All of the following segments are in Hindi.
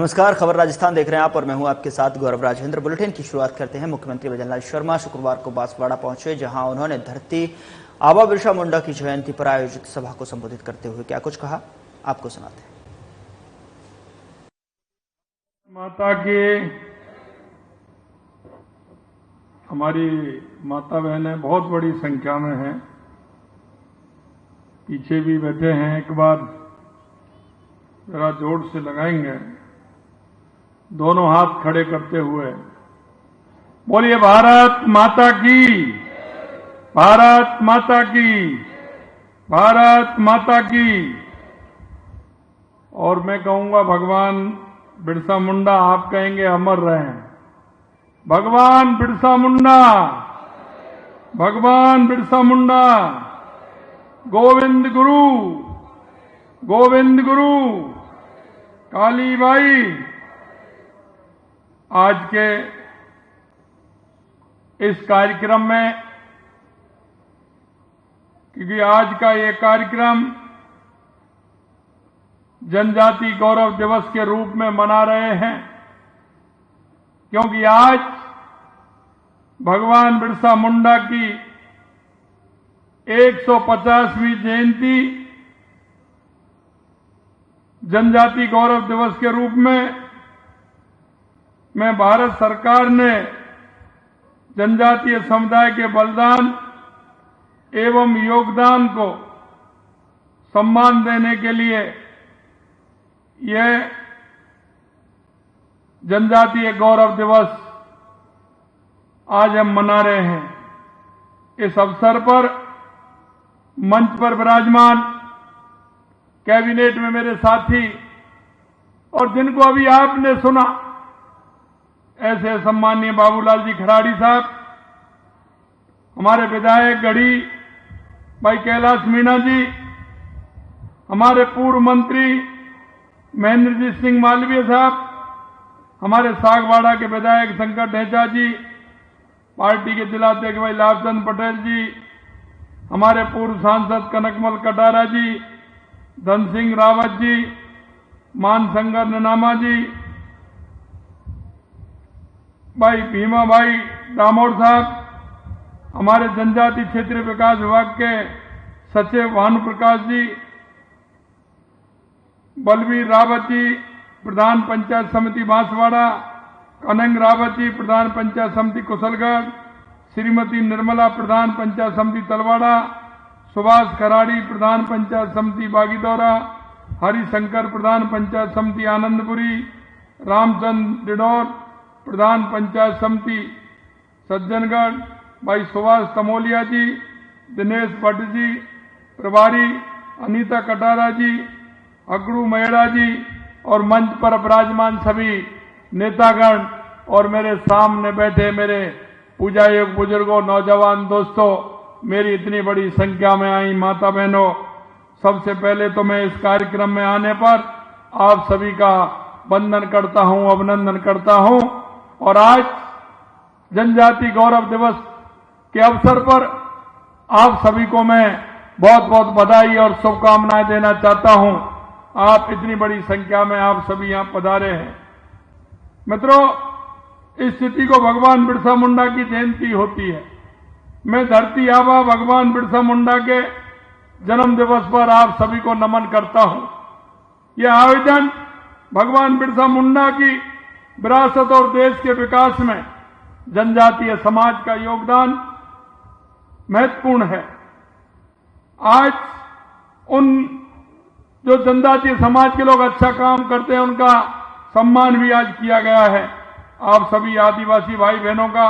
नमस्कार, खबर राजस्थान देख रहे हैं आप और मैं हूं आपके साथ गौरव राजेंद्र। बुलेटिन की शुरुआत करते हैं। मुख्यमंत्री भजनलाल शर्मा शुक्रवार को बांसवाड़ा पहुंचे, जहां उन्होंने धरती आबा बिरसा मुंडा की जयंती पर आयोजित सभा को संबोधित करते हुए क्या कुछ कहा, आपको सुनाते हैं। माता के हमारी माता बहनें बहुत बड़ी संख्या में हैं, पीछे भी बैठे हैं। एक बार जरा जोर से लगाएंगे, दोनों हाथ खड़े करते हुए बोलिए भारत माता की, भारत माता की, भारत माता की। और मैं कहूंगा भगवान बिरसा मुंडा, आप कहेंगे अमर रहें। भगवान बिरसा मुंडा, भगवान बिरसा मुंडा, गोविंद गुरु, गोविंद गुरु, काली बाई। आज के इस कार्यक्रम में, क्योंकि आज का ये कार्यक्रम जनजाति गौरव दिवस के रूप में मना रहे हैं, क्योंकि आज भगवान बिरसा मुंडा की 150वीं जयंती जनजाति गौरव दिवस के रूप में भारत सरकार ने जनजातीय समुदाय के बलिदान एवं योगदान को सम्मान देने के लिए यह जनजातीय गौरव दिवस आज हम मना रहे हैं। इस अवसर पर मंच पर विराजमान कैबिनेट में मेरे साथी और जिनको अभी आपने सुना, ऐसे सम्माननीय बाबूलाल जी खराड़ी साहब, हमारे विधायक गढ़ी भाई कैलाश मीणा जी, हमारे पूर्व मंत्री महेंद्रजीत सिंह मालवीय साहब, हमारे सागवाड़ा के विधायक शंकर ढेंचा जी, पार्टी के जिलाध्यक्ष भाई लाभचंद पटेल जी, हमारे पूर्व सांसद कनकमल कटारा जी, धन सिंह रावत जी, मानशंकर ननामा जी, भाई भीमा भाई दामोर साहब, हमारे जनजाति क्षेत्रीय विकास विभाग के सचिव भानु प्रकाश जी, बलवीर रावत जी, प्रधान पंचायत समिति बांसवाड़ा, कनंग रावत जी, प्रधान पंचायत समिति कुशलगढ़, श्रीमती निर्मला, प्रधान पंचायत समिति तलवाड़ा, सुभाष खराड़ी, प्रधान पंचायत समिति बागीदौरा, हरिशंकर, प्रधान पंचायत समिति आनंदपुरी, रामचंद्र डिडौर, प्रधान पंचायत समिति सज्जनगढ़, भाई सुभाष तमोलिया जी, दिनेश भट्ट जी, प्रभारी अनीता कटारा जी, अगड़ू मेड़ा जी और मंच पर विराजमान सभी नेतागण और मेरे सामने बैठे मेरे पूजा योग बुजुर्गों, नौजवान दोस्तों, मेरी इतनी बड़ी संख्या में आई माता बहनों, सबसे पहले तो मैं इस कार्यक्रम में आने पर आप सभी का वंदन करता हूं, अभिनंदन करता हूं। और आज जनजाति गौरव दिवस के अवसर पर आप सभी को मैं बहुत बहुत बधाई और शुभकामनाएं देना चाहता हूं। आप इतनी बड़ी संख्या में आप सभी यहां पधारे हैं। मित्रों, इस तिथि को भगवान बिरसा मुंडा की जयंती होती है। मैं धरती आबा भगवान बिरसा मुंडा के जन्म दिवस पर आप सभी को नमन करता हूं। यह आयोजन भगवान बिरसा मुंडा की विरासत और देश के विकास में जनजातीय समाज का योगदान महत्वपूर्ण है। आज उन जो जनजातीय समाज के लोग अच्छा काम करते हैं, उनका सम्मान भी आज किया गया है। आप सभी आदिवासी भाई बहनों का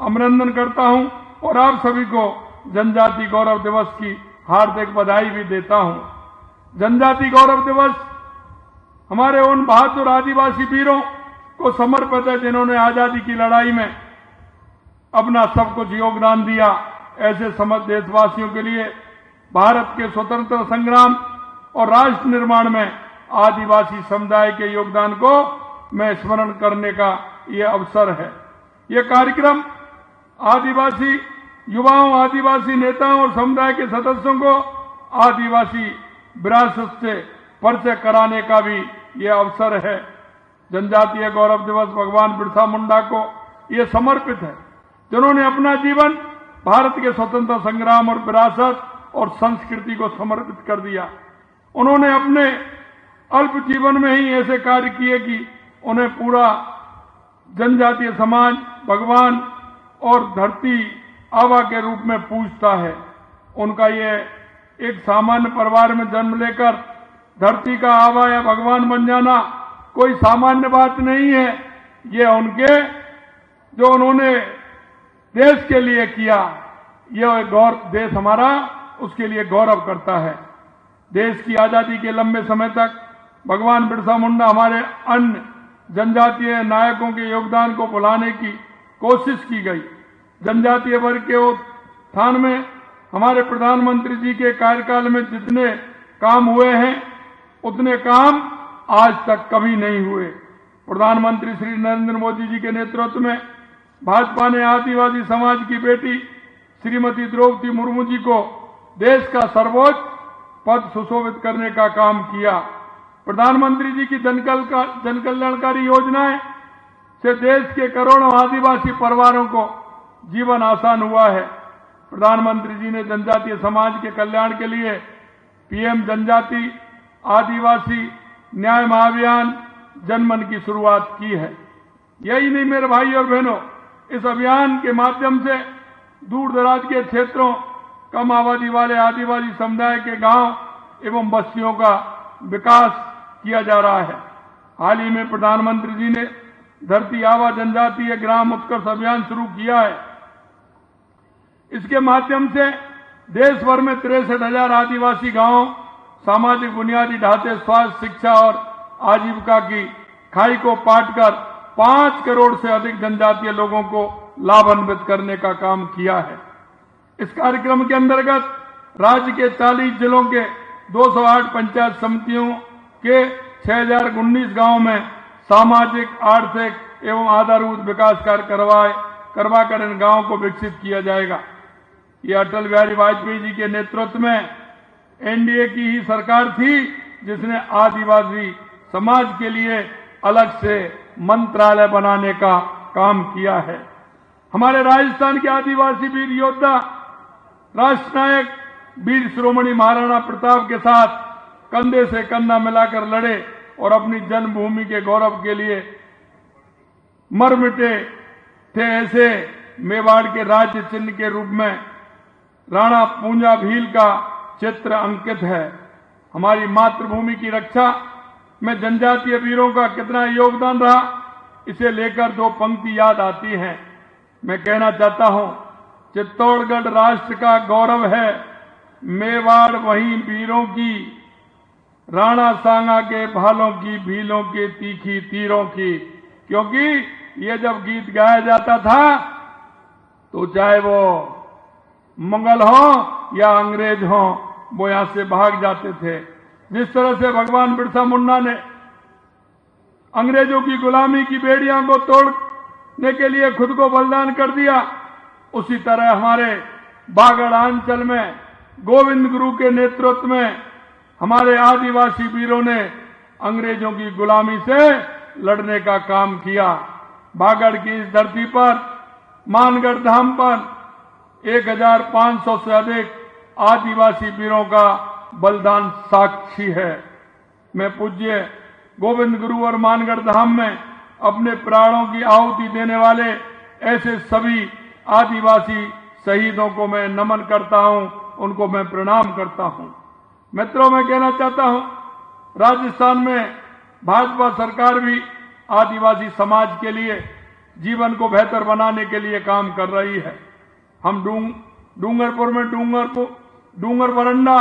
अभिनंदन करता हूं और आप सभी को जनजाति गौरव दिवस की हार्दिक बधाई भी देता हूं। जनजाति गौरव दिवस हमारे उन बहादुर आदिवासी वीरों को समर्पित है, जिन्होंने आजादी की लड़ाई में अपना सब कुछ योगदान दिया। ऐसे समस्त देशवासियों के लिए भारत के स्वतंत्रता संग्राम और राष्ट्र निर्माण में आदिवासी समुदाय के योगदान को मैं स्मरण करने का ये अवसर है। ये कार्यक्रम आदिवासी युवाओं, आदिवासी नेताओं और समुदाय के सदस्यों को आदिवासी विरासत से परिचय कराने का भी ये अवसर है। जनजातीय गौरव दिवस भगवान बिरसा मुंडा को ये समर्पित है, जिन्होंने अपना जीवन भारत के स्वतंत्रता संग्राम और विरासत और संस्कृति को समर्पित कर दिया। उन्होंने अपने अल्प जीवन में ही ऐसे कार्य किए कि उन्हें पूरा जनजातीय समाज भगवान और धरती आबा के रूप में पूजता है। उनका ये एक सामान्य परिवार में जन्म लेकर धरती का आबा या भगवान बन जाना कोई सामान्य बात नहीं है। ये उनके जो उन्होंने देश के लिए किया, ये देश हमारा उसके लिए गौरव करता है। देश की आजादी के लंबे समय तक भगवान बिरसा मुंडा हमारे अन्य जनजातीय नायकों के योगदान को भुलाने की कोशिश की गई। जनजातीय वर्ग के उत्थान में हमारे प्रधानमंत्री जी के कार्यकाल में जितने काम हुए हैं उतने काम आज तक कभी नहीं हुए। प्रधानमंत्री श्री नरेंद्र मोदी जी के नेतृत्व में भाजपा ने आदिवासी समाज की बेटी श्रीमती द्रौपदी मुर्मू जी को देश का सर्वोच्च पद सुशोभित करने का काम किया। प्रधानमंत्री जी की जनकल्याणकारी योजनाएं से देश के करोड़ों आदिवासी परिवारों को जीवन आसान हुआ है। प्रधानमंत्री जी ने जनजातीय समाज के कल्याण के लिए पीएम जनजाति आदिवासी न्याय महाअभियान जनमन की शुरुआत की है। यही नहीं मेरे भाई और बहनों, इस अभियान के माध्यम से दूर दराज के क्षेत्रों, कम आबादी वाले आदिवासी समुदाय के गांव एवं बस्तियों का विकास किया जा रहा है। हाल ही में प्रधानमंत्री जी ने धरती आबा जनजातीय ग्राम उत्कर्ष अभियान शुरू किया है। इसके माध्यम से देश भर में 63,000 आदिवासी गांवों सामाजिक बुनियादी ढांचे, स्वास्थ्य, शिक्षा और आजीविका की खाई को पाटकर 5 करोड़ से अधिक जनजातीय लोगों को लाभान्वित करने का काम किया है। इस कार्यक्रम के अंतर्गत राज्य के 40 जिलों के 208 पंचायत समितियों के 6,019 गांवों में सामाजिक, आर्थिक एवं आधारभूत विकास कार्य करवाकर इन गांवों को विकसित किया जाएगा। ये अटल बिहारी वाजपेयी जी के नेतृत्व में एनडीए की ही सरकार थी जिसने आदिवासी समाज के लिए अलग से मंत्रालय बनाने का काम किया है। हमारे राजस्थान के आदिवासी वीर योद्धा राष्ट्र नायक वीर शिरोमणि महाराणा प्रताप के साथ कंधे से कंधा मिलाकर लड़े और अपनी जन्मभूमि के गौरव के लिए मर मिटे थे। ऐसे मेवाड़ के राज्य चिन्ह के रूप में राणा पूंजा भील का चित्र अंकित है। हमारी मातृभूमि की रक्षा में जनजातीय वीरों का कितना योगदान रहा, इसे लेकर 2 पंक्ति याद आती हैं। मैं कहना चाहता हूं, चित्तौड़गढ़ राष्ट्र का गौरव है, मेवाड़ वहीं वीरों की, राणा सांगा के भालों की, भीलों के तीखी तीरों की। क्योंकि ये जब गीत गाया जाता था तो चाहे वो मुगल हो या अंग्रेज हो, वो यहां से भाग जाते थे। जिस तरह से भगवान बिरसा मुंडा ने अंग्रेजों की गुलामी की बेड़ियां को तोड़ने के लिए खुद को बलिदान कर दिया, उसी तरह हमारे बागड़ अंचल में गोविंद गुरु के नेतृत्व में हमारे आदिवासी वीरों ने अंग्रेजों की गुलामी से लड़ने का काम किया। बागड़ की इस धरती पर, मानगढ़ धाम पर 1,500 से अधिक आदिवासी वीरों का बलिदान साक्षी है। मैं पूज्य गोविंद गुरु और मानगढ़ धाम में अपने प्राणों की आहुति देने वाले ऐसे सभी आदिवासी शहीदों को मैं नमन करता हूं, उनको मैं प्रणाम करता हूं। मित्रों, मैं कहना चाहता हूं, राजस्थान में भाजपा सरकार भी आदिवासी समाज के लिए जीवन को बेहतर बनाने के लिए काम कर रही है। हम डूंगरपुर में डूंगर वरंडा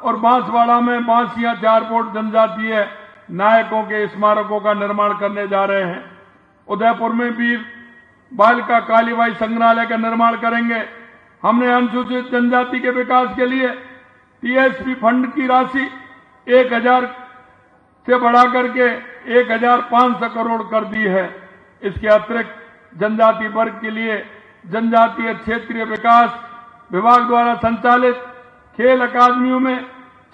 और बांसवाड़ा में बांसिया चारकोट जनजातीय नायकों के स्मारकों का निर्माण करने जा रहे हैं। उदयपुर में वीर बालिका कालीबाई संग्रहालय का निर्माण करेंगे। हमने अनुसूचित जनजाति के विकास के लिए टीएसपी फंड की राशि 1,000 से बढ़ाकर के 1,500 करोड़ कर दी है। इसके अतिरिक्त जनजाति वर्ग के लिए जनजातीय क्षेत्रीय विकास विभाग द्वारा संचालित खेल अकादमियों में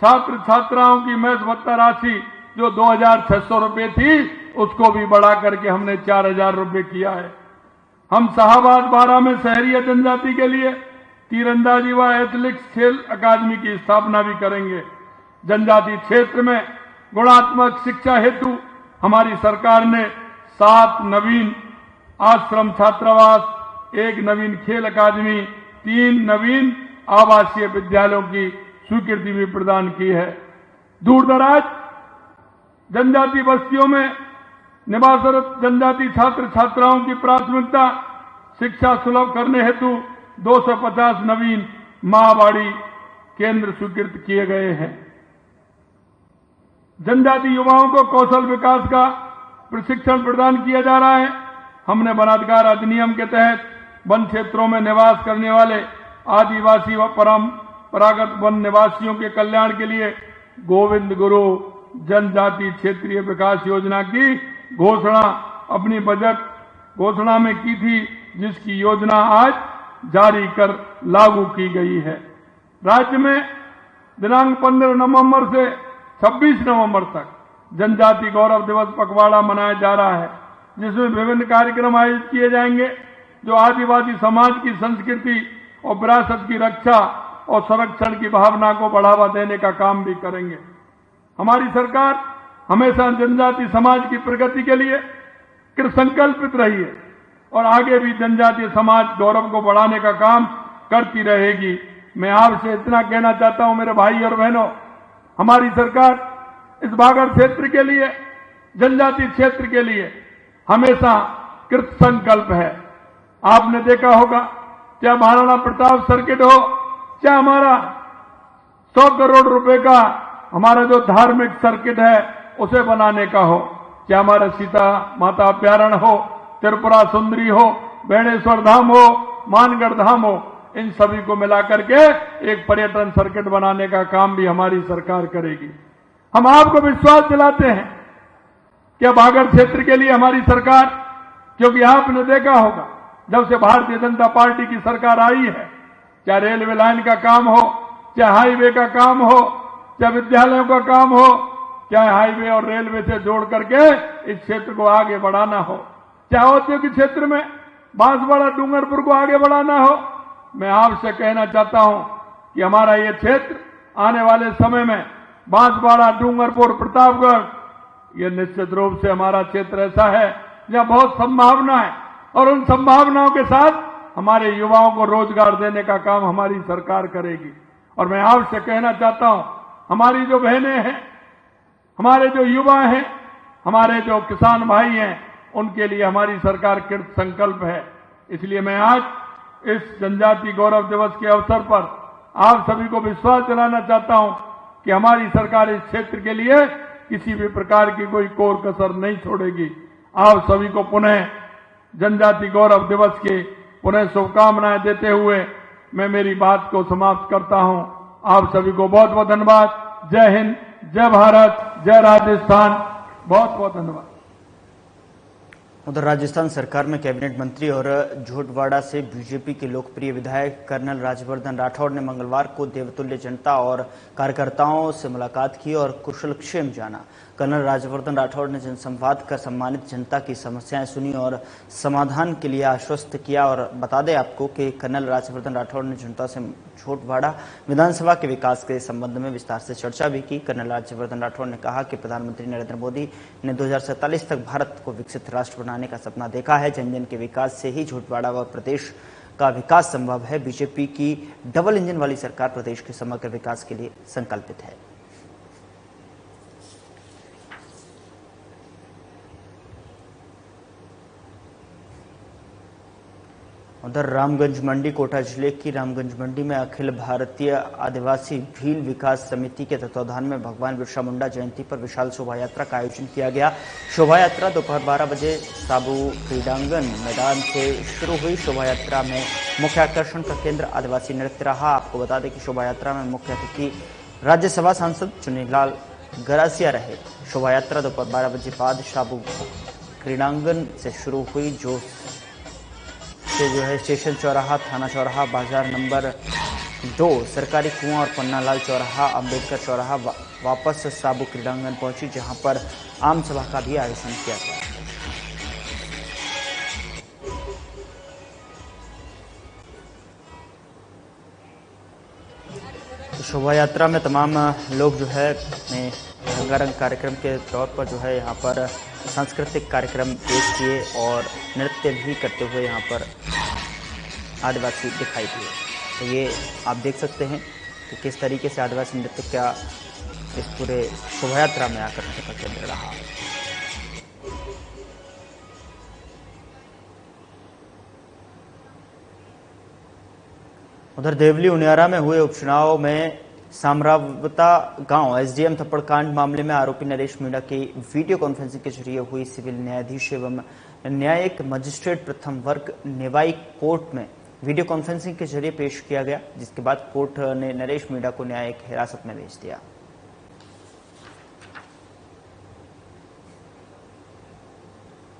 छात्र छात्राओं की मेज भत्ता राशि जो 2,600 रुपये थी उसको भी बढ़ा करके हमने 4,000 रुपये किया है। हम शाहबाद बारा में शहरी जनजाति के लिए तीरंदाजी व एथलेटिक्स खेल अकादमी की स्थापना भी करेंगे। जनजाति क्षेत्र में गुणात्मक शिक्षा हेतु हमारी सरकार ने 7 नवीन आश्रम छात्रावास, 1 नवीन खेल अकादमी, 3 नवीन आवासीय विद्यालयों की स्वीकृति भी प्रदान की है। दूर दराज जनजाति बस्तियों में निवासरत जनजाति छात्र छात्राओं की प्राथमिकता शिक्षा सुलभ करने हेतु 250 नवीन माहवाड़ी केंद्र स्वीकृत किए गए हैं। जनजाति युवाओं को कौशल विकास का प्रशिक्षण प्रदान किया जा रहा है। हमने वनाधिकार अधिनियम के तहत वन क्षेत्रों में निवास करने वाले आदिवासी व परंपरागत वन निवासियों के कल्याण के लिए गोविंद गुरु जनजाति क्षेत्रीय विकास योजना की घोषणा अपनी बजट घोषणा में की थी, जिसकी योजना आज जारी कर लागू की गई है। राज्य में दिनांक 15 नवंबर से 26 नवंबर तक जनजाति गौरव दिवस पखवाड़ा मनाया जा रहा है, जिसमें विभिन्न कार्यक्रम आयोजित किए जाएंगे जो आदिवासी समाज की संस्कृति और विरासत की रक्षा और संरक्षण की भावना को बढ़ावा देने का काम भी करेंगे। हमारी सरकार हमेशा जनजाति समाज की प्रगति के लिए कृतसंकल्पित रही है और आगे भी जनजातीय समाज गौरव को बढ़ाने का काम करती रहेगी। मैं आपसे इतना कहना चाहता हूं मेरे भाई और बहनों, हमारी सरकार इस बागड़ क्षेत्र के लिए, जनजाति क्षेत्र के लिए हमेशा कृतसंकल्प है। आपने देखा होगा, चाहे महाराणा प्रताप सर्किट हो, चाहे हमारा 100 करोड़ रुपए का हमारा जो धार्मिक सर्किट है उसे बनाने का हो, चाहे हमारा सीता माता अभ्यारण्य हो, त्रिपुरा सुंदरी हो, बेणेश्वर धाम हो, मानगढ़ धाम हो, इन सभी को मिलाकर के एक पर्यटन सर्किट बनाने का काम भी हमारी सरकार करेगी। हम आपको विश्वास दिलाते हैं कि बागड़ क्षेत्र के लिए हमारी सरकार, क्योंकि आपने देखा होगा जब से भारतीय जनता पार्टी की सरकार आई है, चाहे रेलवे लाइन का काम हो, चाहे हाईवे का काम हो, चाहे विद्यालयों का काम हो, चाहे हाईवे और रेलवे से जोड़ करके इस क्षेत्र को आगे बढ़ाना हो, चाहे औद्योगिक क्षेत्र में बांसवाड़ा डूंगरपुर को आगे बढ़ाना हो, मैं आपसे कहना चाहता हूं कि हमारा ये क्षेत्र आने वाले समय में बांसवाड़ा, डूंगरपुर, प्रतापगढ़, ये निश्चित रूप से हमारा क्षेत्र ऐसा है जहां बहुत संभावना है और उन संभावनाओं के साथ हमारे युवाओं को रोजगार देने का काम हमारी सरकार करेगी। और मैं आपसे कहना चाहता हूं, हमारी जो बहनें हैं, हमारे जो युवा हैं, हमारे जो किसान भाई हैं, उनके लिए हमारी सरकार कृत संकल्प है। इसलिए मैं आज इस जनजाति गौरव दिवस के अवसर पर आप सभी को विश्वास दिलाना चाहता हूं कि हमारी सरकार इस क्षेत्र के लिए किसी भी प्रकार की कोई कोर कसर नहीं छोड़ेगी। आप सभी को पुनः जनजाति गौरव दिवस के पुनः शुभकामनाएं देते हुए मैं मेरी बात को समाप्त करता हूं। आप सभी को बहुत बहुत धन्यवाद। जय हिंद, जय भारत, जय राजस्थान। बहुत बहुत धन्यवाद। उधर राजस्थान सरकार में कैबिनेट मंत्री और झोटवाड़ा से बीजेपी के लोकप्रिय विधायक कर्नल राज्यवर्धन राठौड़ ने मंगलवार को देवतुल्य जनता और कार्यकर्ताओं से मुलाकात की और कुशलक्षेम जाना। कर्नल राज्यवर्धन राठौड़ ने जनसंवाद कर सम्मानित जनता की समस्याएं सुनी और समाधान के लिए आश्वस्त किया। और बता दें आपको कि कर्नल राज्यवर्धन राठौड़ ने जनता से झोटवाड़ा विधानसभा के विकास के संबंध में विस्तार से चर्चा भी की। कर्नल राज्यवर्धन राठौड़ ने कहा कि प्रधानमंत्री नरेंद्र मोदी ने 2047 तक भारत को विकसित राष्ट्र बनाने का सपना देखा है। जन जन के विकास से ही झोटवाड़ा व प्रदेश का विकास संभव है। बीजेपी की डबल इंजन वाली सरकार प्रदेश के समग्र विकास के लिए संकल्पित है। उधर रामगंज मंडी, कोटा जिले की रामगंज मंडी में अखिल भारतीय आदिवासी भील विकास समिति के तत्वाधान में भगवान बिरसा मुंडा जयंती पर विशाल शोभा यात्रा का आयोजन किया गया। शोभा यात्रा दोपहर 12 बजे साबू क्रीडांगन मैदान से शुरू हुई। शोभा यात्रा में मुख्य आकर्षण का केंद्र आदिवासी नृत्य रहा। आपको बता दें कि शोभा यात्रा में मुख्य अतिथि राज्यसभा सांसद चुन्नीलाल गरासिया रहे। शोभा यात्रा दोपहर 12 बजे बाद साबू क्रीडांगन से शुरू हुई, जो है स्टेशन चौराहा, थाना चौराहा, बाजार नंबर 2 सरकारी कुआं और पन्नालाल चौराहा, अंबेडकर चौराहा वापस साबु क्रीड़ांगन पहुंची, जहां पर आम सभा का भी आयोजन किया गया। शोभा यात्रा में तमाम लोग जो है अपने रंगारंग कार्यक्रम के तौर पर जो है यहाँ पर सांस्कृतिक कार्यक्रम पेश किए और नृत्य भी करते हुए यहाँ पर आदिवासी दिखाई दिए। तो ये आप देख सकते हैं कि किस तरीके से आदिवासी नृत्य का इस पूरे शोभा यात्रा में आकर्षण का केंद्र रहा। उधर देवली उनियारा में हुए उपचुनाव में सामरावता गांव एसडीएम थप्पड़ कांड मामले में आरोपी नरेश मीणा की वीडियो कॉन्फ्रेंसिंग के जरिए हुई सिविल न्यायाधीश एवं न्यायिक मजिस्ट्रेट प्रथम वर्ग नेवाई कोर्ट में वीडियो कॉन्फ्रेंसिंग के जरिए पेश किया गया, जिसके बाद कोर्ट ने नरेश मीणा को न्यायिक हिरासत में भेज दिया।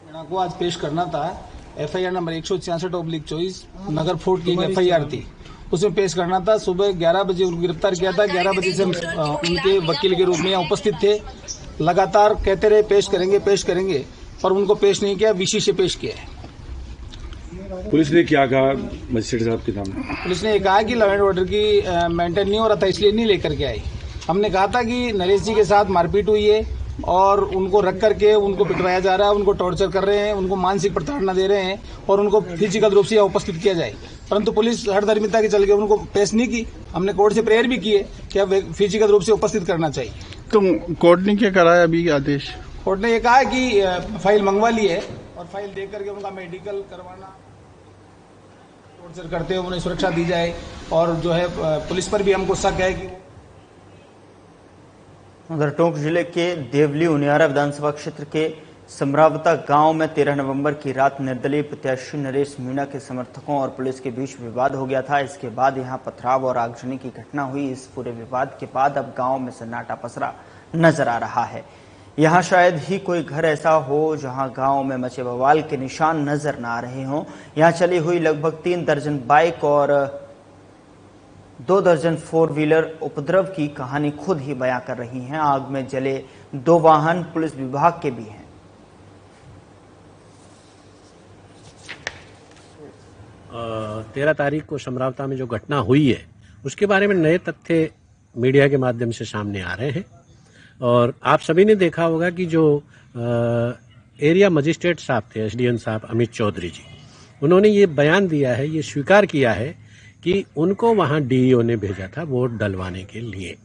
मीणा को आज पेश करना था। एफआईआर नंबर 166/24 नगर फोर्ट की एफआईआर थी, उसमें पेश करना था। सुबह 11 बजे उनको गिरफ्तार किया था। 11 बजे से उनके वकील के रूप में यहाँ उपस्थित थे। लगातार कहते रहे पेश करेंगे, पर उनको पेश नहीं किया, वीसी से पेश किया है। पुलिस ने क्या कहा मजिस्ट्रेट साहब के सामने? पुलिस ने कहा कि लॉ एंड ऑर्डर की मेंटेन नहीं हो रहा था, इसलिए नहीं लेकर के आई। हमने कहा था कि नरेश जी के साथ मारपीट हुई है और उनको रख करके उनको पिटवाया जा रहा है, उनको टॉर्चर कर रहे हैं, उनको मानसिक प्रताड़ना दे रहे हैं और उनको फिजिकल रूप से उपस्थित किया जाए, परंतु पुलिस हठधर्मिता के चल के उनको पेश नहीं की। हमने कोर्ट से प्रेयर भी किए कि अब फिजिकल रूप से उपस्थित करना चाहिए। तो कोर्ट ने क्या कराया अभी आदेश? कोर्ट ने ये कहा कि फाइल मंगवा ली है और फाइल दे करके उनका मेडिकल करवाना, टॉर्चर करते हुए उन्हें सुरक्षा दी जाए और जो है पुलिस पर भी हमको शक है कि उधर टोंक जिले के देवली उनियारा विधानसभा क्षेत्र के समरावता गांव में 13 नवंबर की रात निर्दलीय प्रत्याशी नरेश मीणा के समर्थकों और पुलिस के बीच विवाद हो गया था। इसके बाद यहां पथराव और आगजनी की घटना हुई। इस पूरे विवाद के बाद अब गांव में सन्नाटा पसरा नजर आ रहा है। यहां शायद ही कोई घर ऐसा हो जहां गांव में मचे बवाल के निशान नजर न आ रहे हों। यहां चली हुई लगभग 3 दर्जन बाइक और 2 दर्जन 4 व्हीलर उपद्रव की कहानी खुद ही बयां कर रही हैं। आग में जले 2 वाहन पुलिस विभाग के भी हैं। 13 तारीख को समरावता में जो घटना हुई है उसके बारे में नए तथ्य मीडिया के माध्यम से सामने आ रहे हैं और आप सभी ने देखा होगा कि जो एरिया मजिस्ट्रेट साहब थे, एसडीएम साहब अमित चौधरी जी, उन्होंने ये बयान दिया है, ये स्वीकार किया है कि उनको वहां डीईओ ने भेजा था वोट डलवाने के लिए।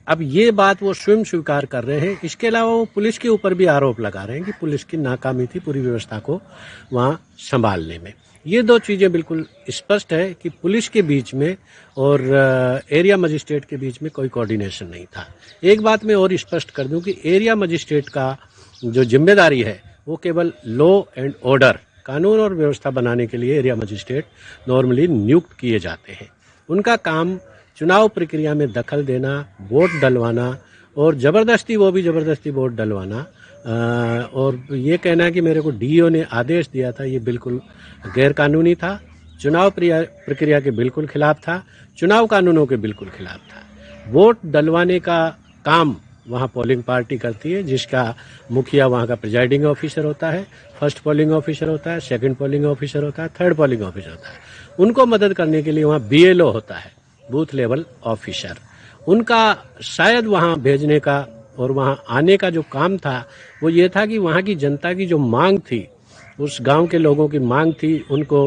अब ये बात वो स्वयं स्वीकार कर रहे हैं। इसके अलावा वो पुलिस के ऊपर भी आरोप लगा रहे हैं कि पुलिस की नाकामी थी पूरी व्यवस्था को वहां संभालने में। ये 2 चीजें बिल्कुल स्पष्ट है कि पुलिस के बीच में और एरिया मजिस्ट्रेट के बीच में कोई कोऑर्डिनेशन नहीं था। एक बात मैं और स्पष्ट कर दूं कि एरिया मजिस्ट्रेट का जो जिम्मेदारी है वो केवल लॉ एंड ऑर्डर, कानून और व्यवस्था बनाने के लिए एरिया मजिस्ट्रेट नॉर्मली नियुक्त किए जाते हैं। उनका काम चुनाव प्रक्रिया में दखल देना, वोट डलवाना और जबरदस्ती वोट डलवाना और ये कहना कि मेरे को डीईओ ने आदेश दिया था, ये बिल्कुल गैरकानूनी था, चुनाव प्रक्रिया के बिल्कुल खिलाफ था, चुनाव कानूनों के बिल्कुल खिलाफ था। वोट डलवाने का काम वहाँ पोलिंग पार्टी करती है, जिसका मुखिया वहाँ का प्रिजाइडिंग ऑफिसर होता है, फर्स्ट पोलिंग ऑफिसर होता है, सेकंड पोलिंग ऑफिसर होता है, थर्ड पोलिंग ऑफिसर होता है। उनको मदद करने के लिए वहाँ बीएलओ होता है, बूथ लेवल ऑफिसर। उनका शायद वहाँ भेजने का और वहाँ आने का जो काम था वो ये था कि वहाँ की जनता की जो मांग थी, उस गांव के लोगों की मांग थी, उनको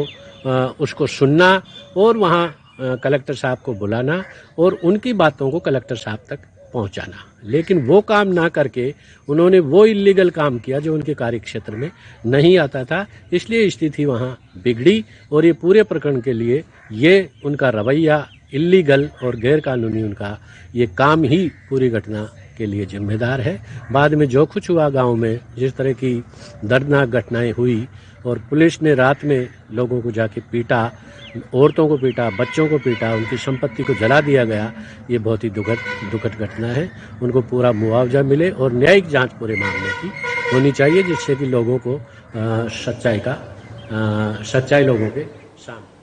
उसको सुनना और वहाँ कलेक्टर साहब को बुलाना और उनकी बातों को कलेक्टर साहब तक पहुंचाना। लेकिन वो काम ना करके उन्होंने वो इलीगल काम किया जो उनके कार्य क्षेत्र में नहीं आता था। इसलिए स्थिति वहाँ बिगड़ी और ये पूरे प्रकरण के लिए ये उनका रवैया इलीगल और गैरकानूनी उनका ये काम ही पूरी घटना के लिए जिम्मेदार है। बाद में जो कुछ हुआ गांव में, जिस तरह की दर्दनाक घटनाएं हुई और पुलिस ने रात में लोगों को जाके पीटा, औरतों को पीटा, बच्चों को पीटा, उनकी संपत्ति को जला दिया गया, ये बहुत ही दुखद घटना है। उनको पूरा मुआवजा मिले और न्यायिक जांच पूरे मामले की होनी चाहिए, जिससे कि लोगों को सच्चाई लोगों के सामने।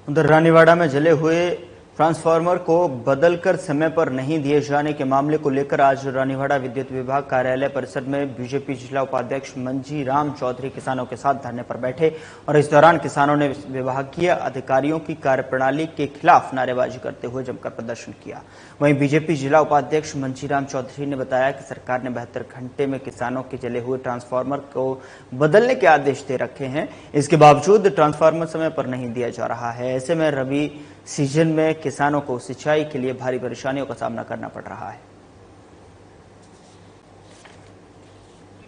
उधर रानीवाड़ा में जले हुए ट्रांसफार्मर को बदलकर समय पर नहीं दिए जाने के मामले को लेकर आज रानीवाड़ा विद्युत विभाग कार्यालय परिसर में बीजेपी जिला उपाध्यक्ष मंजी राम चौधरी किसानों के साथ धरने पर बैठे और इस दौरान किसानों ने विभागीय अधिकारियों की कार्यप्रणाली के खिलाफ नारेबाजी करते हुए जमकर प्रदर्शन किया। वहीं बीजेपी जिला उपाध्यक्ष मंजी राम चौधरी ने बताया कि सरकार ने 72 घंटे में किसानों के जले हुए ट्रांसफार्मर को बदलने के आदेश दे रखे हैं। इसके बावजूद ट्रांसफार्मर समय पर नहीं दिया जा रहा है। ऐसे में रबी सीजन में किसानों को सिंचाई के लिए भारी परेशानियों का सामना करना पड़ रहा है।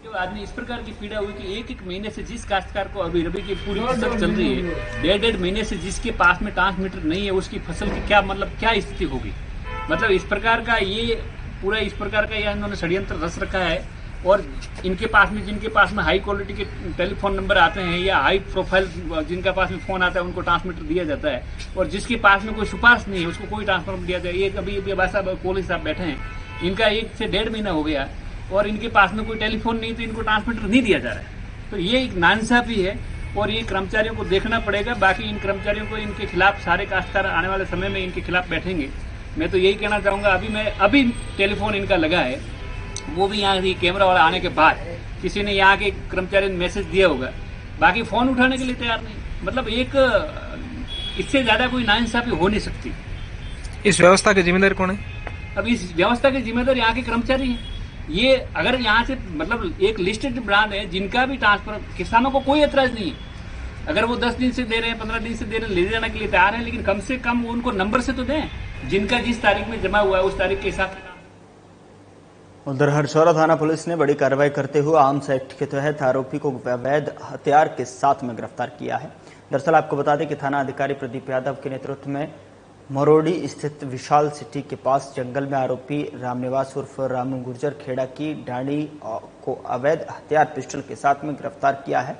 जो आदमी इस प्रकार की पीड़ा हुई कि एक महीने से जिस काश्तकार को अभी रबी की पूरी फसल चल रही है, 1.5 महीने से जिसके पास में ट्रांसमीटर नहीं है, उसकी फसल की क्या स्थिति होगी। मतलब इस प्रकार का ये पूरा इस प्रकार का यह इन्होंने षड्यंत्र रच रखा है। और इनके पास में जिनके पास में हाई क्वालिटी के टेलीफोन नंबर आते हैं या हाई प्रोफाइल जिनका पास में फोन आता है उनको ट्रांसमीटर दिया जाता है, और जिसके पास में कोई सिफारिश नहीं है उसको कोई ट्रांसफार्मर दिया जाए। ये अभी कोहली साहब बैठे हैं, इनका 1 से 1.5 महीना हो गया और इनके पास में कोई टेलीफोन नहीं, तो इनको ट्रांसमीटर नहीं दिया जा रहा है। तो ये एक नाइंसाफी है और ये कर्मचारियों को देखना पड़ेगा। बाकी इन कर्मचारियों को इनके खिलाफ सारे काश्तकार आने वाले समय में इनके खिलाफ बैठेंगे। मैं तो यही कहना चाहूंगा, अभी टेलीफोन इनका लगा है, वो भी यहाँ कैमरा वाला आने के बाद किसी ने यहाँ के कर्मचारी ने मैसेज दिया होगा, बाकी फोन उठाने के लिए तैयार नहीं। मतलब एक इससे ज्यादा कोई नाइंसाफी हो नहीं सकती। इस व्यवस्था के जिम्मेदार कौन है? अब इस व्यवस्था के जिम्मेदार यहाँ के कर्मचारी हैं। ये अगर यहाँ से मतलब एक लिस्टेड ब्रांड है जिनका भी ट्रांसफर, किसानों को कोई एतराज नहीं है। अगर वो 10 दिन से दे रहे हैं, 15 दिन से दे रहे हैं, ले जाने के लिए तैयार है, लेकिन कम से कम उनको नंबर से तो दें जिनका जिस तारीख में जमा हुआ है उस तारीख के हिसाब से। उधर हरसौरा थाना पुलिस ने बड़ी कार्रवाई करते हुए आर्म्स एक्ट के तहत आरोपी को अवैध हथियार के साथ में गिरफ्तार किया है। दरअसल आपको बता दें कि थाना अधिकारी प्रदीप यादव के नेतृत्व में मरोड़ी स्थित विशाल सिटी के पास जंगल में आरोपी रामनिवास उर्फ रामू गुर्जर खेड़ा की डांडी को अवैध हथियार पिस्टल के साथ में गिरफ्तार किया है।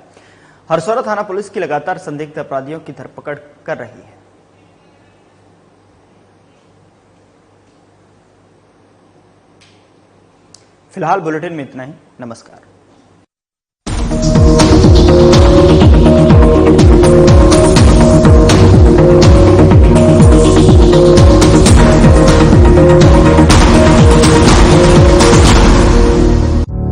हरसौरा थाना पुलिस की लगातार संदिग्ध अपराधियों की धरपकड़ कर रही है। फिलहाल बुलेटिन में इतना ही। नमस्कार।